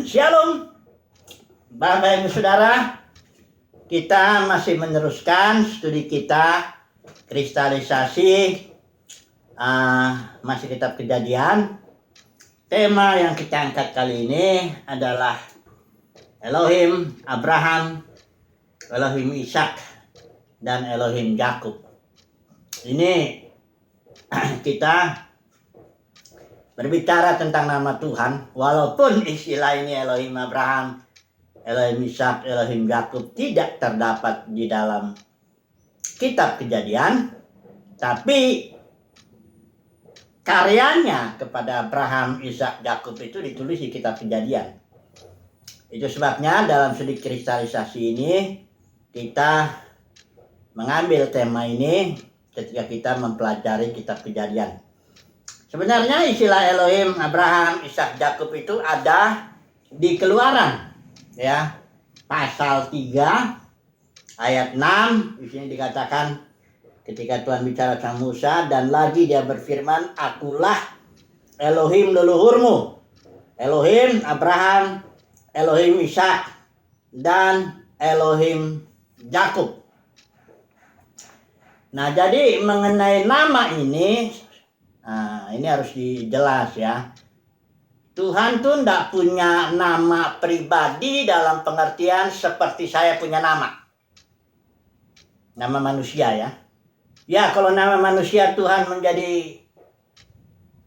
Shalom, Bapak Ibu Saudara. Kita masih meneruskan studi kita kristalisasi masih kitab Kejadian. Tema yang kita angkat kali ini adalah Elohim Abraham, Elohim Ishak, dan Elohim Yakub. Ini kita berbicara tentang nama Tuhan, walaupun istilah ini Elohim Abraham, Elohim Ishak, Elohim Yakub tidak terdapat di dalam kitab Kejadian, tapi karyanya kepada Abraham, Ishak, Yakub itu ditulis di kitab Kejadian. Itu sebabnya dalam studi kristalisasi ini kita mengambil tema ini ketika kita mempelajari kitab Kejadian. Sebenarnya istilah Elohim Abraham, Ishak, Yakub itu ada di Keluaran, ya, pasal 3 ayat 6. Di sini dikatakan ketika Tuhan bicara sama Musa, dan lagi dia berfirman, akulah Elohim leluhurmu, Elohim Abraham, Elohim Ishak, dan Elohim Yakub. Nah, jadi mengenai nama ini harus dijelas ya. Tuhan tuh tidak punya nama pribadi dalam pengertian seperti saya punya nama. Nama manusia ya. Ya, kalau nama manusia Tuhan menjadi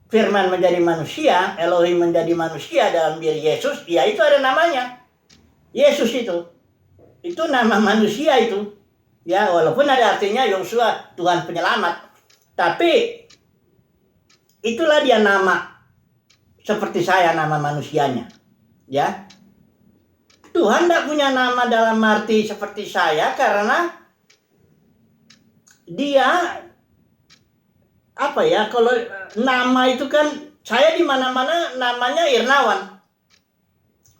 Firman menjadi manusia, Elohim menjadi manusia dalam diri Yesus, ya itu ada namanya. Yesus itu nama manusia itu. Ya, walaupun ada artinya Yosua Tuhan penyelamat. Tapi itulah dia nama seperti saya, nama manusianya. Ya. Tuhan tidak punya nama dalam arti seperti saya karena dia kalau nama itu kan saya di mana-mana namanya Irnawan.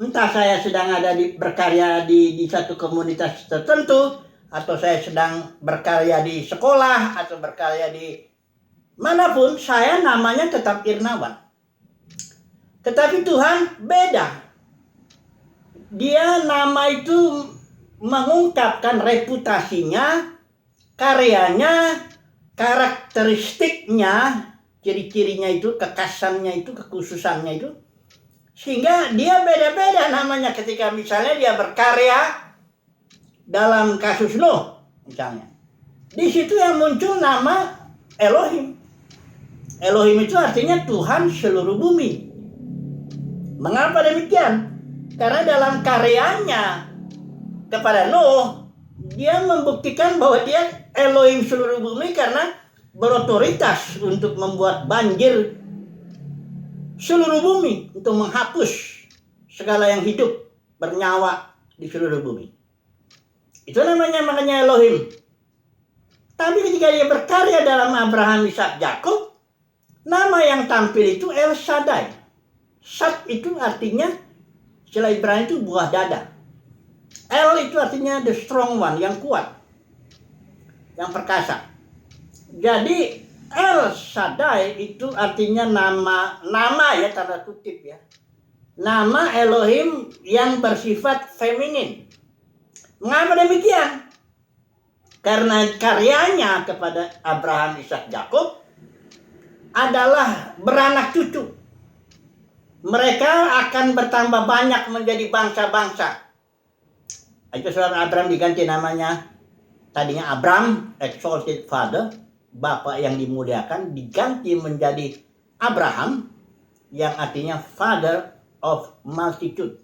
Entah saya sedang ada berkarya di satu komunitas tertentu, atau saya sedang berkarya di sekolah, atau berkarya di manapun, saya namanya tetap Irnawan. Tetapi Tuhan beda. Dia nama itu mengungkapkan reputasinya, karyanya, karakteristiknya, ciri-cirinya itu, kekasannya itu, kekhususannya itu. Sehingga dia beda-beda namanya ketika misalnya dia berkarya dalam kasus Nuh misalnya. Di situ yang muncul nama Elohim. Elohim itu artinya Tuhan seluruh bumi. Mengapa demikian? Karena dalam karyanya kepada Nuh, dia membuktikan bahwa dia Elohim seluruh bumi karena berotoritas untuk membuat banjir seluruh bumi, untuk menghapus segala yang hidup bernyawa di seluruh bumi. Itu makanya Elohim. Tapi ketika dia berkarya dalam Abraham, Ishak, Yakub, nama yang tampil itu El Shaddai. Shad itu artinya, istilah Ibrani itu buah dada. El itu artinya the strong one, yang kuat, yang perkasa. Jadi El Shaddai itu artinya nama ya, tanda kutip ya. Nama Elohim yang bersifat feminin. Mengapa demikian? Karena karyanya kepada Abraham, Ishak, Yakub adalah beranak cucu. Mereka akan bertambah banyak menjadi bangsa-bangsa. Itu sebab Abraham diganti namanya. Tadinya Abram, exalted father, Bapak yang dimuliakan, diganti menjadi Abraham, yang artinya father of multitude,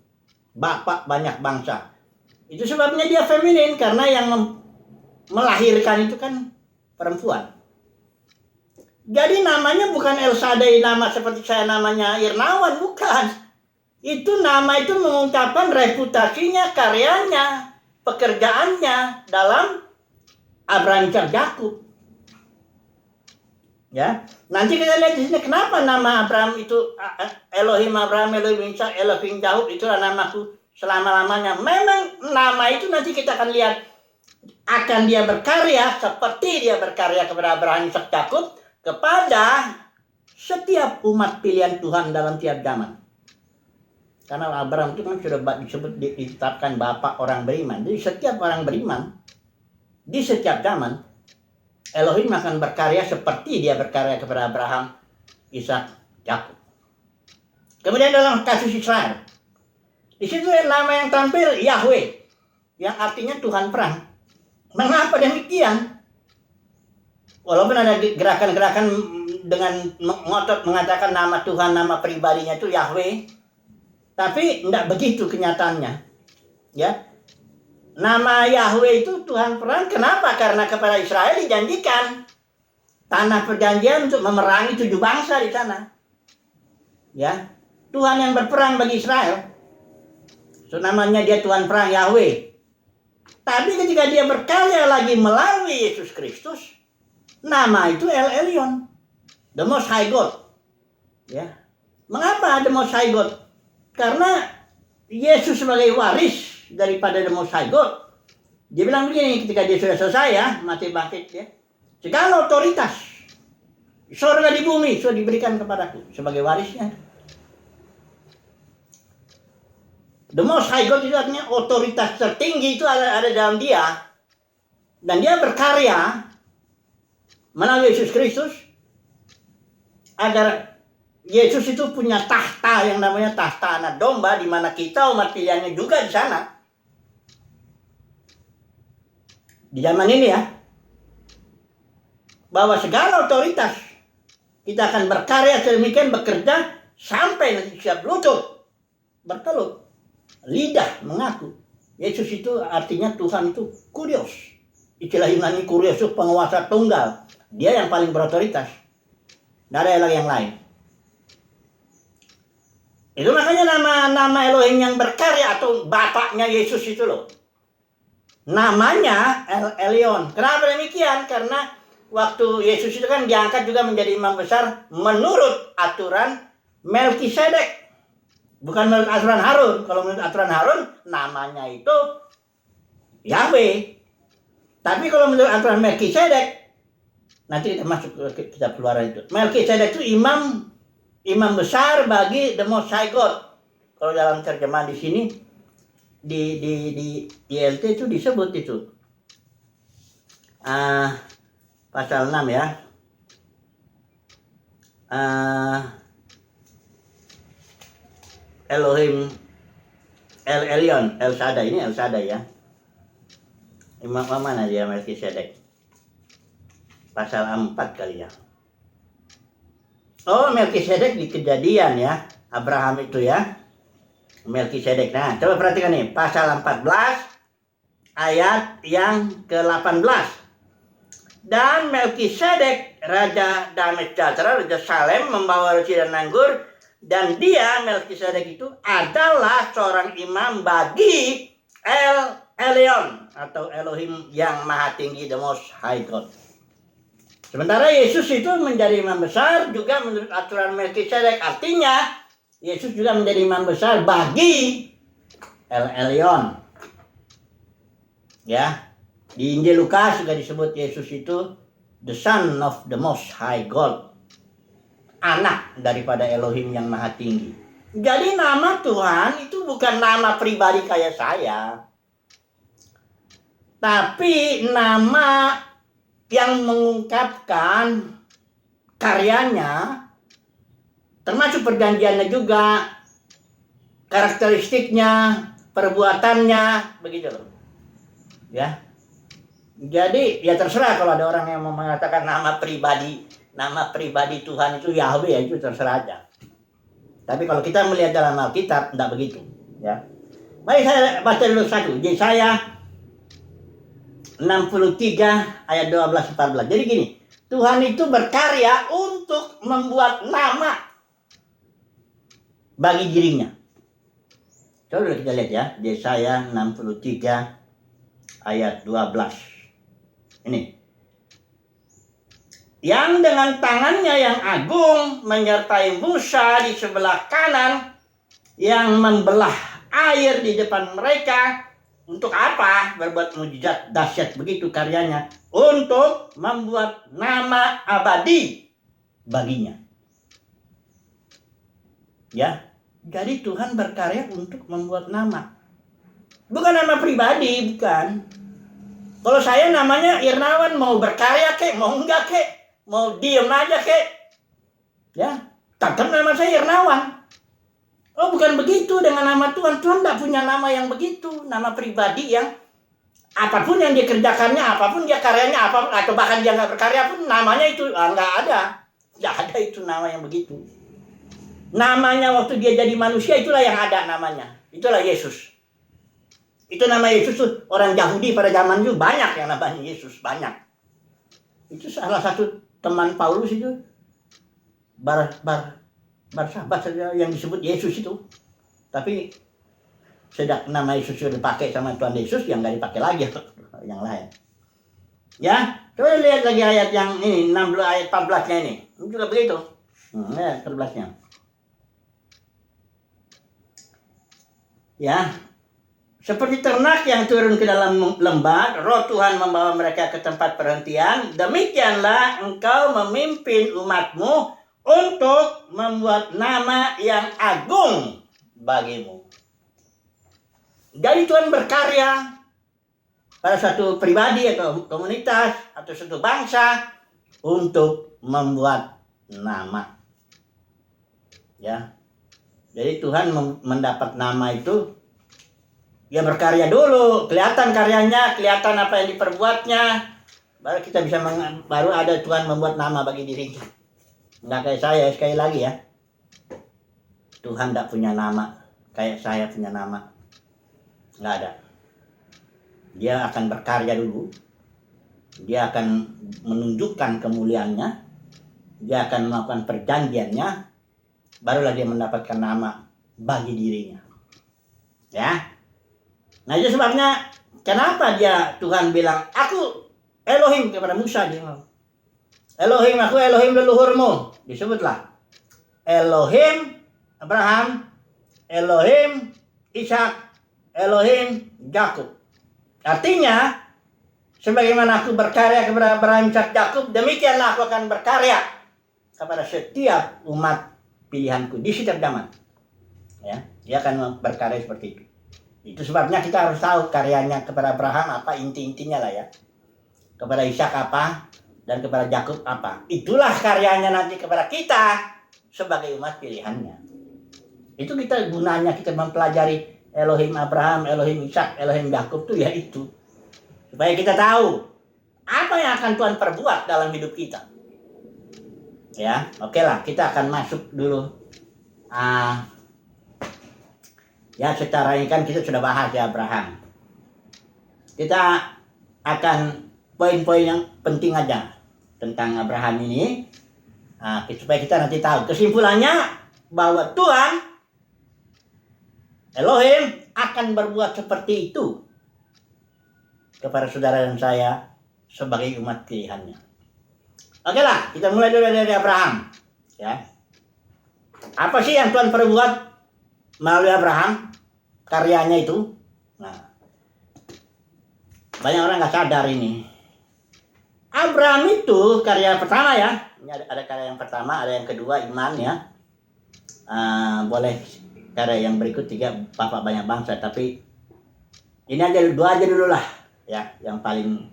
Bapak banyak bangsa. Itu sebabnya dia feminin, karena yang melahirkan itu kan perempuan. Jadi namanya bukan El Shaddai, nama seperti saya namanya Irnawan, bukan. Itu nama itu mengungkapkan reputasinya, karyanya, pekerjaannya dalam Abraham, Ishak, Yakub. Ya, nanti kita lihat di sini kenapa nama Abraham itu Elohim Abraham, Elohim Ishak, Elohim Yakub itu namaku selama-lamanya. Memang nama itu nanti kita akan lihat akan dia berkarya seperti dia berkarya kepada Abraham, Ishak, Yakub kepada setiap umat pilihan Tuhan dalam tiap zaman. Karena Abraham itu kan sudah disebut ditetapkan bapak orang beriman. Jadi setiap orang beriman di setiap zaman Elohim akan berkarya seperti dia berkarya kepada Abraham, Ishak, Yakub. Kemudian dalam kasus Israel, di situ nama yang tampil Yahweh, yang artinya Tuhan perang. Mengapa demikian? Walaupun ada gerakan-gerakan dengan ngotot mengatakan nama Tuhan, nama pribadinya itu Yahweh, tapi tidak begitu kenyataannya. Ya, nama Yahweh itu Tuhan perang. Kenapa? Karena kepada Israel dijanjikan tanah perjanjian untuk memerangi 7 bangsa di sana. Ya, Tuhan yang berperang bagi Israel. So, namanya dia Tuhan perang Yahweh. Tapi ketika dia berkarya lagi melalui Yesus Kristus, nama itu El Elyon, the Most High God. Ya, mengapa the Most High God? Karena Yesus sebagai waris daripada the Most High God. Dia bilang begini ketika dia sudah selesai ya, mati bangkit ya. Segala otoritas surga di bumi sudah diberikan kepadaku sebagai warisnya. The Most High God itu artinya otoritas tertinggi itu ada dalam dia. Dan dia berkarya melalui Yesus Kristus agar Yesus itu punya tahta yang namanya tahta anak domba, di mana kita umat pilihannya juga di sana. Di zaman ini ya, bahwa segala otoritas kita akan berkarya sedemikian bekerja sampai nanti siap lutut bertelut, lidah mengaku Yesus itu artinya Tuhan itu kurios. Istilah Yunani kurios itu penguasa tunggal. Dia yang paling berotoritas. Tidak ada lagi yang lain. Itu makanya nama Elohim yang berkarya atau bapaknya Yesus itu loh. Namanya El Elyon. Kenapa demikian? Karena waktu Yesus itu kan diangkat juga menjadi imam besar menurut aturan Melkisedek. Bukan menurut aturan Harun. Kalau menurut aturan Harun namanya itu Yahweh. Tapi kalau menurut aturan Melkisedek, nanti kita masuk ke kitab Keluaran itu. Melkisedek itu imam besar bagi the Most High God. Kalau dalam terjemahan di sini di ILT itu disebut itu. Pasal 6 ya. Elohim El Elyon, El Shaddai, ini El Shaddai ya. Imam mana dia Melkisedek? Pasal 4 kali ya. Oh, Melkisedek di Kejadian ya. Abraham itu ya. Melkisedek. Nah, coba perhatikan nih, pasal 14 ayat yang ke-18. Dan Melkisedek raja Damai Sejahtera, raja Salem, membawa roti dan anggur, dan dia Melkisedek itu adalah seorang imam bagi El Elyon atau Elohim yang Maha Tinggi, the Most High God. Sementara Yesus itu menjadi imam besar juga menurut aturan Melkisedek. Artinya Yesus juga menjadi imam besar bagi El Elyon. Ya, di Injil Lukas juga disebut Yesus itu the Son of the Most High God, anak daripada Elohim yang Maha Tinggi. Jadi nama Tuhan itu bukan nama pribadi kayak saya, tapi nama yang mengungkapkan karyanya, termasuk perjanjiannya juga, karakteristiknya, perbuatannya, begitu loh. Ya. Jadi ya terserah kalau ada orang yang mau mengatakan nama pribadi Tuhan itu Yahweh, ya itu terserah aja. Tapi kalau kita melihat dalam Alkitab tidak begitu, ya. Mari saya baca dulu satu, Yesaya 63 ayat 12-14. Jadi gini, Tuhan itu berkarya untuk membuat nama bagi dirinya. Coba kita lihat ya, Yesaya 63 ayat 12. Ini. Yang dengan tangannya yang agung menyertai Musa di sebelah kanan, yang membelah air di depan mereka. Untuk apa? Berbuat mujizat dahsyat begitu karyanya. Untuk membuat nama abadi baginya. Ya, jadi Tuhan berkarya untuk membuat nama. Bukan nama pribadi, bukan. Kalau saya namanya Irnawan, mau berkarya kek, mau enggak kek, mau diem aja kek, ya, tetap nama saya Irnawan. Oh, bukan begitu dengan nama Tuhan. Tuhan tidak punya nama yang begitu, nama pribadi yang apapun yang dikerjakannya, apapun dia karyanya, apapun, atau bahkan dia nggak berkarya pun namanya itu nggak ada itu nama yang begitu. Namanya waktu dia jadi manusia itulah yang ada namanya, itulah Yesus. Itu nama Yesus tuh orang Yahudi pada zaman itu banyak yang namanya Yesus, banyak. Itu salah satu teman Paulus itu Barsabbas yang disebut Yesus itu. Tapi sejak nama Yesus sudah dipakai sama Tuhan Yesus, yang nggak dipakai lagi yang lain. Ya, coba lihat lagi ayat yang ini, 16 ayat 14-nya ini. Ini juga begitu. Ayat 14-nya. Ya, seperti ternak yang turun ke dalam lembah, Roh Tuhan membawa mereka ke tempat perhentian. Demikianlah engkau memimpin umatmu untuk membuat nama yang agung bagimu. Jadi Tuhan berkarya pada satu pribadi atau komunitas atau satu bangsa untuk membuat nama. Ya. Jadi Tuhan mendapat nama itu, dia berkarya dulu, kelihatan karyanya, kelihatan apa yang diperbuatnya, baru kita bisa baru ada Tuhan membuat nama bagi dirinya. Enggak kayak saya, sekali lagi ya. Tuhan tidak punya nama kayak saya punya nama. Enggak ada. Dia akan berkarya dulu. Dia akan menunjukkan kemuliaannya. Dia akan melakukan perjanjiannya. Barulah dia mendapatkan nama bagi dirinya. Ya. Nah, itu sebabnya kenapa Tuhan bilang, aku Elohim kepada Musa, dia bilang. Elohim, aku Elohim leluhurmu. Disebutlah Elohim Abraham, Elohim Ishak, Elohim Yakub. Artinya, sebagaimana aku berkarya kepada Abraham, Ishak, Yakub, demikianlah aku akan berkarya kepada setiap umat pilihanku di setiap zaman. Ya, dia akan berkarya seperti itu. Itu sebabnya kita harus tahu karyanya kepada Abraham apa, inti-intinya lah ya. Kepada Ishak apa, dan kepada Yakub apa. Itulah karyanya nanti kepada kita sebagai umat pilihannya. Itu kita gunanya kita mempelajari Elohim Abraham, Elohim Ishak, Elohim Yakub itu ya itu. Supaya kita tahu apa yang akan Tuhan perbuat dalam hidup kita. Ya, oke lah, kita akan masuk dulu. Ya, secara ini kan kita sudah bahas ya Abraham. Kita akan poin-poin yang penting aja tentang Abraham ini, supaya kita nanti tahu kesimpulannya bahwa Tuhan Elohim akan berbuat seperti itu kepada saudara dan saya sebagai umat pilihannya. Oke lah, kita mulai dulu dari Abraham. Ya, apa sih yang Tuhan perbuat melalui Abraham? Karyanya itu. Nah, banyak orang nggak sadar ini. Abraham itu karya pertama ya. Ini ada karya yang pertama, ada yang kedua iman ya. Boleh karya yang berikut 3 bapak banyak bangsa, tapi ini aja 2 aja dulu lah ya, yang paling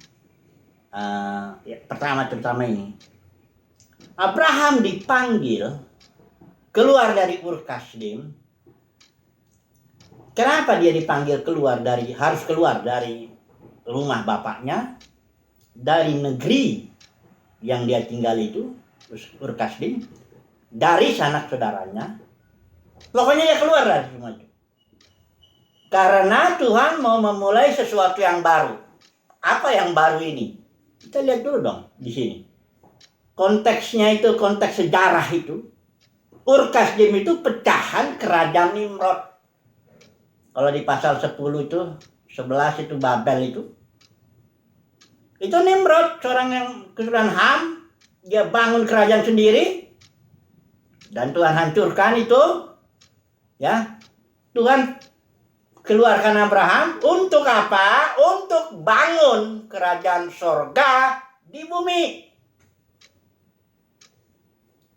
pertama terutama ini. Abraham dipanggil keluar dari Ur Kasdim. Kenapa dia dipanggil harus keluar dari rumah bapaknya, dari negeri yang dia tinggal itu, Ur Kasdim, dari sanak saudaranya. Pokoknya dia keluar dari semua itu. Karena Tuhan mau memulai sesuatu yang baru. Apa yang baru ini? Kita lihat dulu dong di sini. Konteksnya itu konteks sejarah itu. Ur Kasdim itu pecahan kerajaan Nimrod. Kalau di pasal 10 itu, 11 itu Babel itu. Itu Nimrod, seorang yang kesudahan Ham, dia bangun kerajaan sendiri dan Tuhan hancurkan itu. Ya. Tuhan keluarkan Abraham untuk apa? Untuk bangun kerajaan sorga di bumi.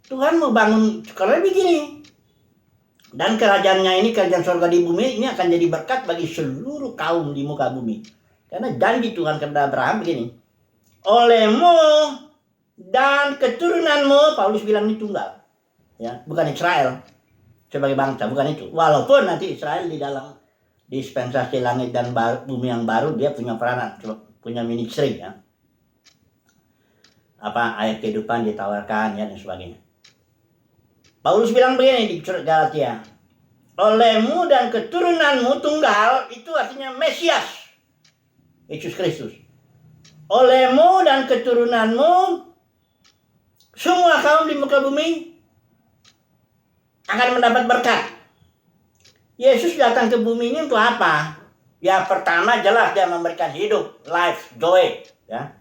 Tuhan mau bangun, kalau begini, Dan kerajaannya ini, kerajaan surga di bumi ini akan jadi berkat bagi seluruh kaum di muka bumi. Karena janji Tuhan kepada Abraham begini, olehmu dan keturunanmu, Paulus bilang ini tunggal, ya, bukan Israel sebagai bangsa, bukan itu. Walaupun nanti Israel di dalam dispensasi langit dan bumi yang baru dia punya peranan, punya ministry, ya, apa ayat kehidupan ditawarkan, ya, dan sebagainya. Paulus bilang begini di surat Galatia, olehmu dan keturunanmu tunggal, itu artinya Mesias, Yesus Kristus. Olehmu dan keturunanmu semua kaum di muka bumi akan mendapat berkat. Yesus datang ke bumi ini untuk apa? Ya, pertama jelas dia memberikan hidup, life, joy, ya.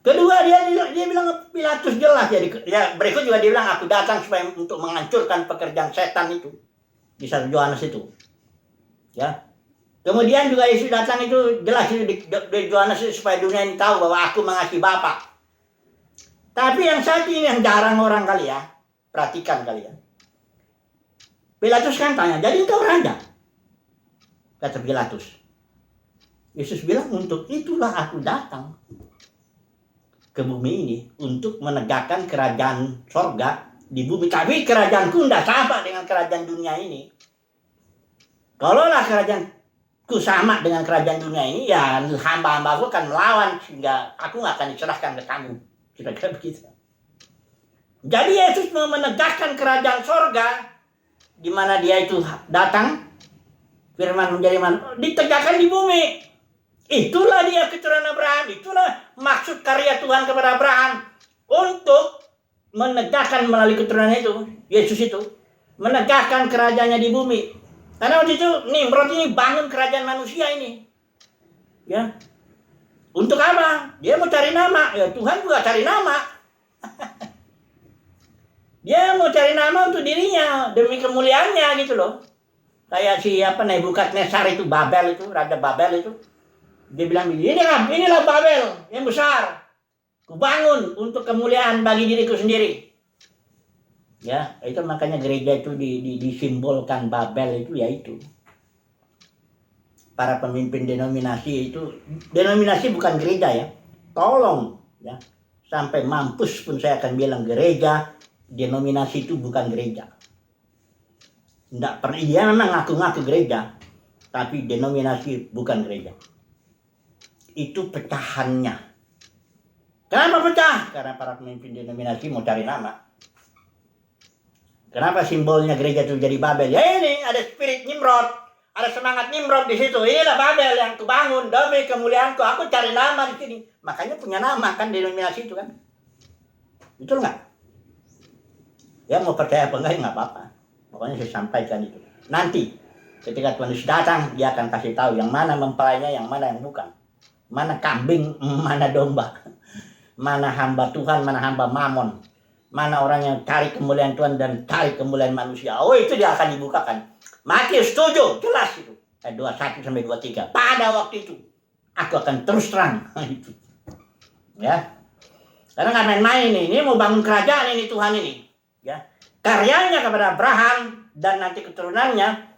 Kedua dia bilang Pilatus jelas, jadi ya, berikut juga dia bilang aku datang supaya untuk menghancurkan pekerjaan setan itu di 1 Yohanes itu, ya. Kemudian juga Yesus datang itu jelas itu di Yohanes supaya dunia ini tahu bahwa aku mengasihi Bapa. Tapi yang satu ini yang jarang orang kali ya, perhatikan kali ya. Pilatus kan tanya, jadi engkau raja? Kata Pilatus. Yesus bilang, untuk itulah aku datang ke bumi ini, untuk menegakkan kerajaan sorga di bumi. Tapi kerajaanku tidak sama dengan kerajaan dunia ini. Kalaulah kerajaanku sama dengan kerajaan dunia ini, ya hamba-hambaku akan melawan, sehingga aku nggak akan diserahkan ke kamu. Kira-kira begitu. Jadi Yesus mau menegakkan kerajaan sorga, di mana dia itu datang, firman menjadi manusia, ditegakkan di bumi. Itulah dia keturunan Abraham, itulah maksud karya Tuhan kepada Abraham untuk menegakkan melalui keturunan itu, Yesus itu, menegakkan kerajaannya di bumi. Karena waktu itu Nimrod ini bangun kerajaan manusia ini, ya. Untuk apa? Dia mau cari nama. Ya Tuhan juga cari nama. Dia mau cari nama untuk dirinya demi kemuliaannya gitu loh. Kayak si Nebukadnezar itu, Babel itu, Raja Babel itu. Dia bilang inilah Babel yang besar. Kubangun untuk kemuliaan bagi diriku sendiri. Ya, itu makanya gereja itu disimbolkan Babel itu, yaitu para pemimpin denominasi itu. Denominasi bukan gereja ya. Tolong ya. Sampai mampus pun saya akan bilang gereja, denominasi itu bukan gereja. Enggak pernah, dia memang ngaku-ngaku gereja, tapi denominasi bukan gereja. Itu pecahannya. Kenapa pecah? Karena para pemimpin denominasi mau cari nama. Kenapa simbolnya gereja itu jadi Babel? Ya ini ada spirit Nimrod, ada semangat Nimrod di situ. Inilah Babel yang kubangun demi kemuliaanku. Aku cari nama di sini. Makanya punya nama kan denominasi itu kan. Betul nggak? Ya mau percaya apa enggak ya nggak apa-apa. Pokoknya saya sampaikan itu. Nanti ketika Tuhan Yesus datang, dia akan kasih tahu yang mana mempelainya, yang mana yang bukan. Mana kambing, mana domba. Mana hamba Tuhan, mana hamba Mamon. Mana orang yang cari kemuliaan Tuhan dan cari kemuliaan manusia. Oh, itu dia akan dibukakan. Matius 7, jelas itu. Ayat 21 sampai 23. Pada waktu itu aku akan terus terang. Itu. Ya. Karena nggak main-main ini mau bangun kerajaan ini Tuhan ini. Ya. Karyanya kepada Abraham dan nanti keturunannya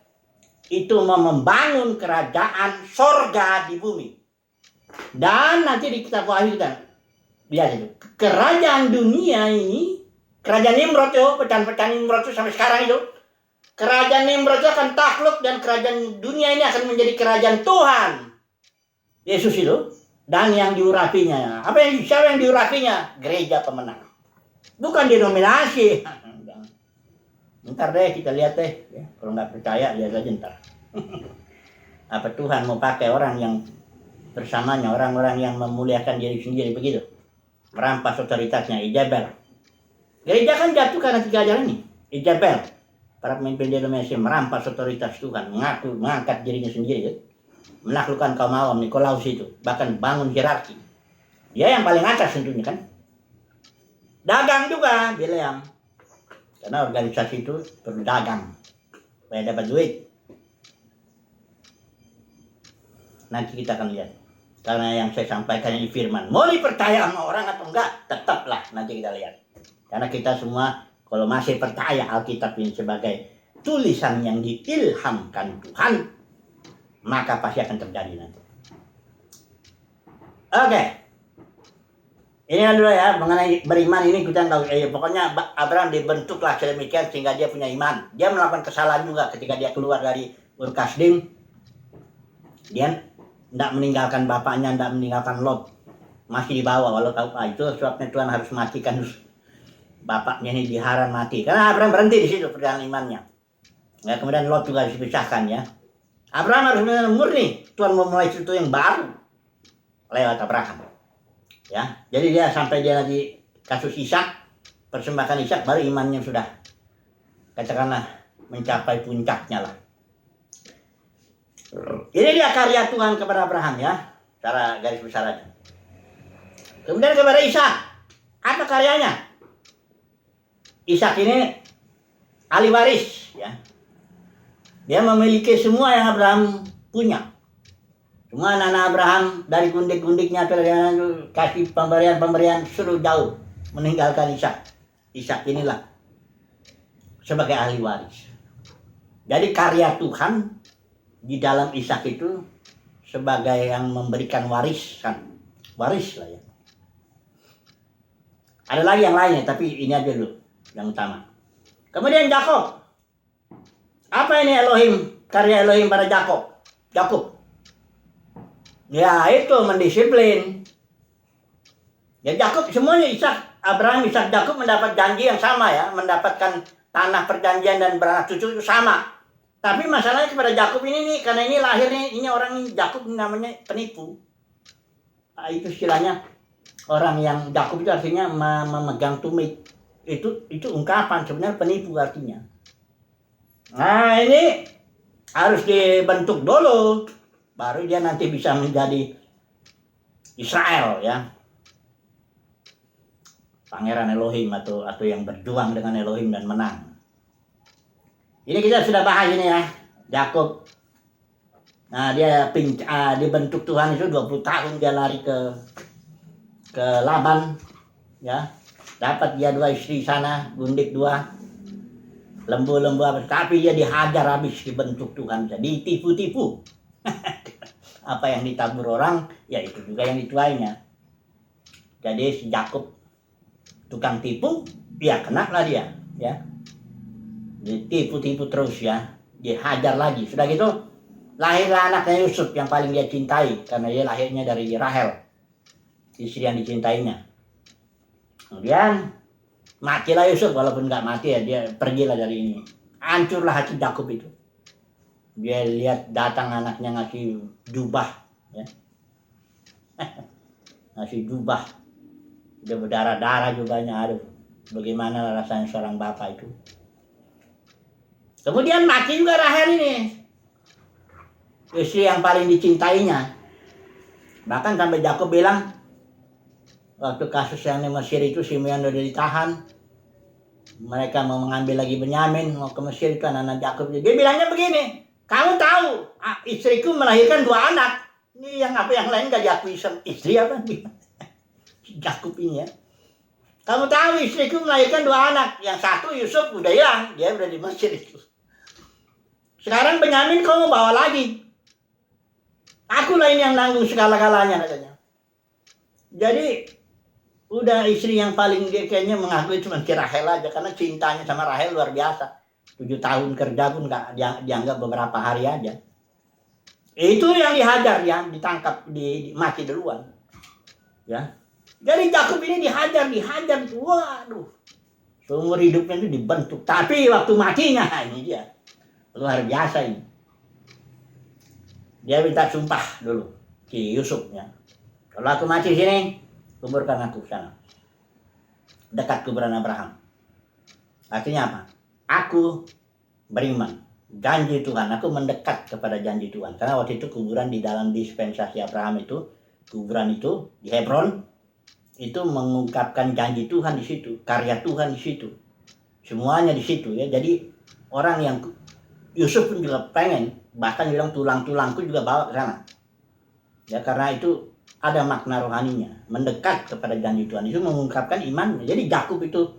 itu mau membangun kerajaan sorga di bumi. Dan nanti di kitab Wahyu kita lihat itu. Kerajaan dunia ini, kerajaan Nimrod itu, pecahan-pecahan Nimrod itu sampai sekarang itu, kerajaan Nimrod itu akan takluk dan kerajaan dunia ini akan menjadi kerajaan Tuhan Yesus itu, dan yang diurapinya. Siapa yang diurapinya? Gereja pemenang. Bukan denominasi. Ntar deh kita lihat deh, ya. Kalau nggak percaya lihat aja ntar. Apa Tuhan mau pakai orang yang bersamanya, orang-orang yang memuliakan diri sendiri begitu, merampas otoritasnya. Ijabel. Gereja kan jatuh karena 3 ajaran ini. Ijabel, para pemimpin denominasi merampas otoritas Tuhan, mengangkat dirinya sendiri, ya. Menaklukkan kaum awam, Nikolaus itu, bahkan bangun hierarki. Dia yang paling atas tentunya kan. Dagang juga, Bileam. Karena organisasi itu perlu dagang supaya dapat duit. Nanti kita akan lihat. Karena yang saya sampaikan ini firman. Mau dipercaya sama orang atau enggak, tetaplah nanti kita lihat. Karena kita semua kalau masih percaya Alkitab ini sebagai tulisan yang diilhamkan Tuhan, maka pasti akan terjadi nanti. Oke. Ini dulu ya, mengenai beriman ini kita tahu. Pokoknya Abraham dibentuklah sedemikian sehingga dia punya iman. Dia melakukan kesalahan juga ketika dia keluar dari Ur Kasdim. Dia tidak meninggalkan bapaknya, tidak meninggalkan Lot. Masih dibawa, walau tahu itu sebabnya Tuhan harus matikan bapaknya ini, di Haran mati. Karena Abraham berhenti di situ perjalanan imannya. Ya, kemudian Lot juga dipisahkan ya. Abraham harus murni. Tuhan memulai sesuatu yang baru lewat Abraham. Ya, jadi dia sampai dia di kasus Ishak, persembahkan Ishak, baru imannya sudah katakanlah mencapai puncaknya lah. Ini dia karya Tuhan kepada Abraham ya, secara garis besar aja. Kemudian kepada Ishak, apa karyanya? Ishak ini ahli waris ya. Dia memiliki semua yang Abraham punya. Semua anak Abraham dari gundik-gundiknya kasih pemberian suruh jauh meninggalkan Ishak. Ishak inilah sebagai ahli waris. Jadi karya Tuhan di dalam Ishak itu sebagai yang memberikan warisan. Waris lah ya. Ada lagi yang lainnya, tapi ini aja dulu yang utama. Kemudian Yakub. Apa ini Elohim? Karya Elohim pada Yakub. Ya itu mendisiplin. Ya Yakub semuanya Abraham, Ishak, Yakub mendapat janji yang sama ya, mendapatkan tanah perjanjian dan beranak cucu itu sama. Tapi masalahnya kepada Yakub ini nih, karena ini lahirnya ini orang Yakub namanya penipu. Nah, itu istilahnya orang yang Yakub itu artinya memegang tumit. Itu ungkapan sebenarnya penipu artinya. Nah ini harus dibentuk dulu. Baru dia nanti bisa menjadi Israel ya. Pangeran Elohim atau yang berjuang dengan Elohim dan menang. Ini kita sudah bahas ini ya. Yakub. Nah, dia dibentuk Tuhan itu 20 tahun dia lari ke Laban ya. Dapat dia 2 istri sana, gundik 2. Lembu-lembu apa, tapi dia dihajar habis dibentuk Tuhan. Jadi tipu-tipu. Apa yang ditabur orang, ya itu juga yang dituainya. Jadi si Yakub tukang tipu, ya kena lah dia, ya. Ditipu-tipu terus ya, dihajar lagi. Sudah gitu, lahirlah anaknya Yusuf yang paling dia cintai, karena dia lahirnya dari Rahel, istri yang dicintainya. Kemudian matilah Yusuf, walaupun nggak mati ya, dia pergilah dari ini. Hancurlah hati Yakub itu. Dia lihat datang anaknya ngasih jubah ya. Ngasih jubah. Dia berdarah-darah jubahnya, aduh. Bagaimana rasanya seorang bapak itu. Kemudian mati juga Rahel ini. Istri yang paling dicintainya. Bahkan sampai Yakub bilang waktu kasus yang di Mesir itu Simeon udah ditahan. Mereka mau mengambil lagi Benyamin, mau ke Mesir itu anak-anak Yakub. Dia bilangnya begini, kamu tahu, istriku melahirkan 2 anak. Ini yang apa yang lain gak diakui istri apa? Yakub ini ya. Kamu tahu istriku melahirkan 2 anak. Yang satu Yusuf udah hilang, dia udah di Mesir itu. Sekarang Benyamin kamu bawa lagi. Aku lah ini yang nanggung segala-galanya katanya. Jadi udah istri yang paling dia kayaknya mengakui cuma si Rahel aja, karena cintanya sama Rahel luar biasa. 7 tahun kerja pun gak dianggap beberapa hari aja. Itu yang dihajar, yang ditangkap, mati duluan. Ya. Jadi Yakub ini dihajar. Waduh. Seumur hidupnya itu dibentuk. Tapi waktu matinya, ini dia. Luar biasa ini. Dia minta sumpah dulu. Si Yusuf ya. Kalau aku mati sini, kuburkan aku sana. Dekat kuburan Abraham. Artinya apa? Aku beriman. Janji Tuhan. Aku mendekat kepada janji Tuhan. Karena waktu itu kuburan di dalam dispensasi Abraham itu, kuburan itu di Hebron, itu mengungkapkan janji Tuhan di situ. Karya Tuhan di situ. Semuanya di situ ya. Jadi orang yang Yusuf pun juga pengen. Bahkan bilang tulang-tulangku juga bawa ke sana. Ya karena itu ada makna rohaninya. Mendekat kepada janji Tuhan. Itu mengungkapkan iman. Jadi Yakub itu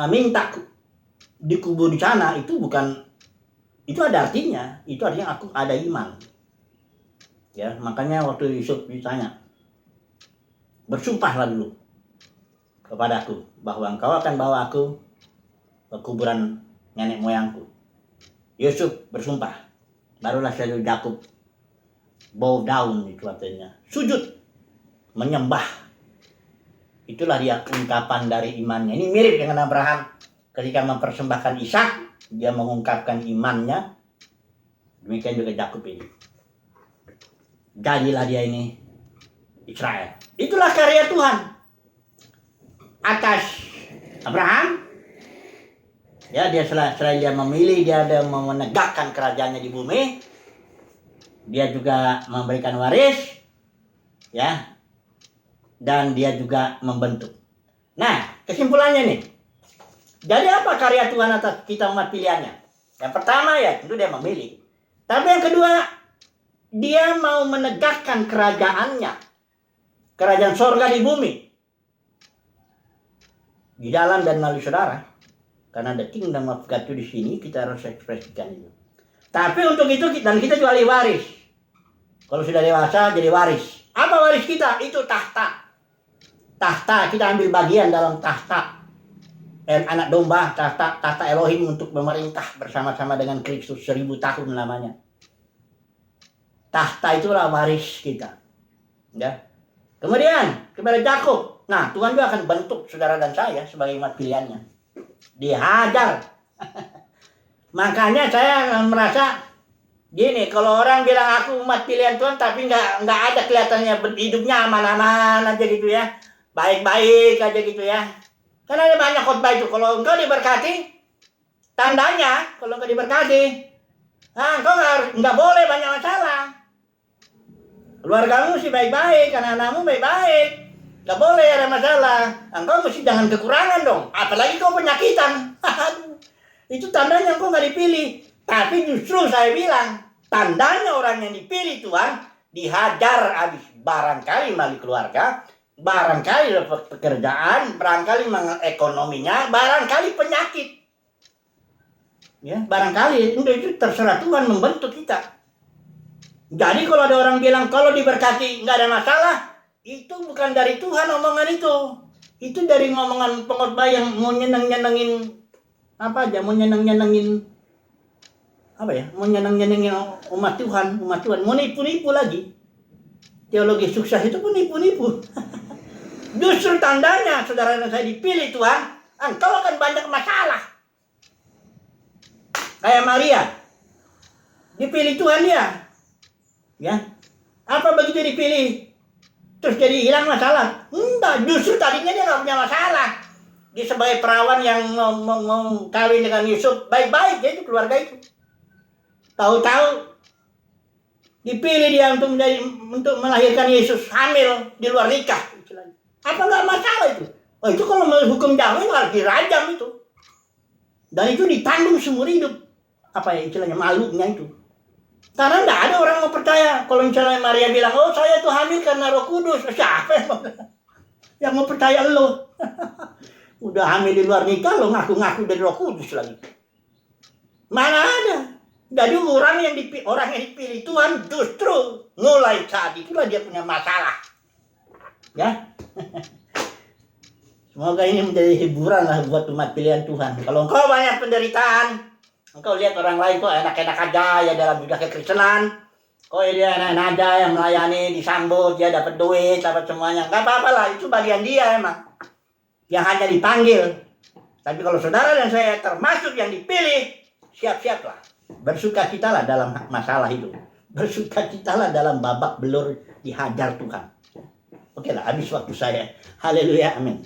minta dikubur di sana itu bukan, itu ada artinya, itu artinya aku ada iman. Ya, makanya waktu Yusuf ditanya, bersumpahlah dulu kepadaku bahwa engkau akan bawa aku ke kuburan nenek moyangku. Yusuf bersumpah, barulah Yakub bow down, itu artinya sujud, menyembah. Itulah dia ungkapan dari imannya. Ini mirip dengan Abraham ketika mempersembahkan Ishak, dia mengungkapkan imannya. Demikian juga Yakub ini. Jadilah dia ini Israel. Itulah karya Tuhan atas Abraham. Ya, dia selain dia memilih, dia ada menegakkan kerajaannya di bumi. Dia juga memberikan waris, ya, dan dia juga membentuk. Nah, kesimpulannya nih. Jadi apa karya Tuhan atas kita umat pilihannya? Yang pertama ya tentu dia memilih. Tapi yang kedua, dia mau menegakkan kerajaannya. Kerajaan sorga di bumi. Di dalam dan melalui saudara. Karena the kingdom of God di sini kita harus ekspresikan itu. Tapi untuk itu dan kita juga ahli waris. Kalau sudah dewasa jadi waris. Apa waris kita? Itu tahta. Tahta, kita ambil bagian dalam tahta. Anak domba, tahta Elohim untuk memerintah bersama-sama dengan Kristus 1000 tahun lamanya. Tahta itulah waris kita. Ya. Kemudian kepada Yakub. Nah, Tuhan juga akan bentuk saudara dan saya sebagai umat pilihannya. Dihajar. Makanya saya merasa gini, kalau orang bilang aku umat pilihan Tuhan tapi nggak ada kelihatannya hidupnya aman-aman aja gitu ya, baik-baik aja gitu ya. Karena ada banyak khotbah itu, kalau engkau diberkati, tandanya kalau engkau diberkati, nah engkau nggak boleh banyak masalah. Keluargamu sih baik-baik, anak-anakmu baik-baik. Gak boleh ada masalah. Engkau mesti jangan kekurangan dong. Apalagi kau penyakitan. Itu tandanya engkau gak dipilih. Tapi justru saya bilang, tandanya orang yang dipilih Tuhan dihajar habis. Barangkali melalui keluarga, barangkali dapat pekerjaan, barangkali ekonominya, barangkali penyakit. Ya, barangkali itu terserah Tuhan membentuk kita. Jadi kalau ada orang bilang kalau diberkati nggak ada masalah, itu bukan dari Tuhan omongan itu. Itu dari ngomongan pengkhotbah yang mau nyenengin apa aja, mau nyenengin apa ya, mau nyenengin umat Tuhan, mau nipu-nipu lagi. Teologi sukses itu pun nipu-nipu. Justru tandanya saudara dan saya dipilih Tuhan, engkau akan banyak masalah. Kayak Maria, dipilih Tuhan dia, ya. Apa begitu dipilih? Terus jadi hilang masalah? Enggak, justru tadinya dia nggak punya masalah. Dia sebagai perawan yang mau kawin dengan Yusuf, baik-baik dia itu keluarga itu. Tahu-tahu dipilih dia untuk melahirkan Yesus hamil di luar nikah. Apa nggak masalah itu? Oh itu kalau hukum Yahweh harus dirajam itu. Dan itu ditanggung seumur hidup. Apa ya istilahnya, malunya itu. Karena enggak ada orang mau percaya. Kalau misalnya Maria bilang, oh saya tuh hamil karena Roh Kudus. Siapa yang mau percaya lo? Udah hamil di luar nikah lo ngaku-ngaku dari Roh Kudus lagi. Mana ada? Jadi orang yang dipilih Tuhan justru mulai saat itulah dia punya masalah. Ya. Semoga ini menjadi hiburan lah buat umat pilihan Tuhan. Kalau engkau banyak penderitaan, engkau lihat orang lain kok enak-enak aja ya dalam dunia kekristenan. Kok dia enak-enak aja yang melayani, disambut, dia dapat duit, dapat semuanya. Gak apa-apa lah, itu bagian dia emang. Yang hanya dipanggil. Tapi kalau saudara dan saya termasuk yang dipilih, siap-siaplah. Bersukacitalah dalam masalah itu. Bersukacitalah dalam babak belur dihajar Tuhan. Oke lah, habis waktu saya. Haleluya, amin.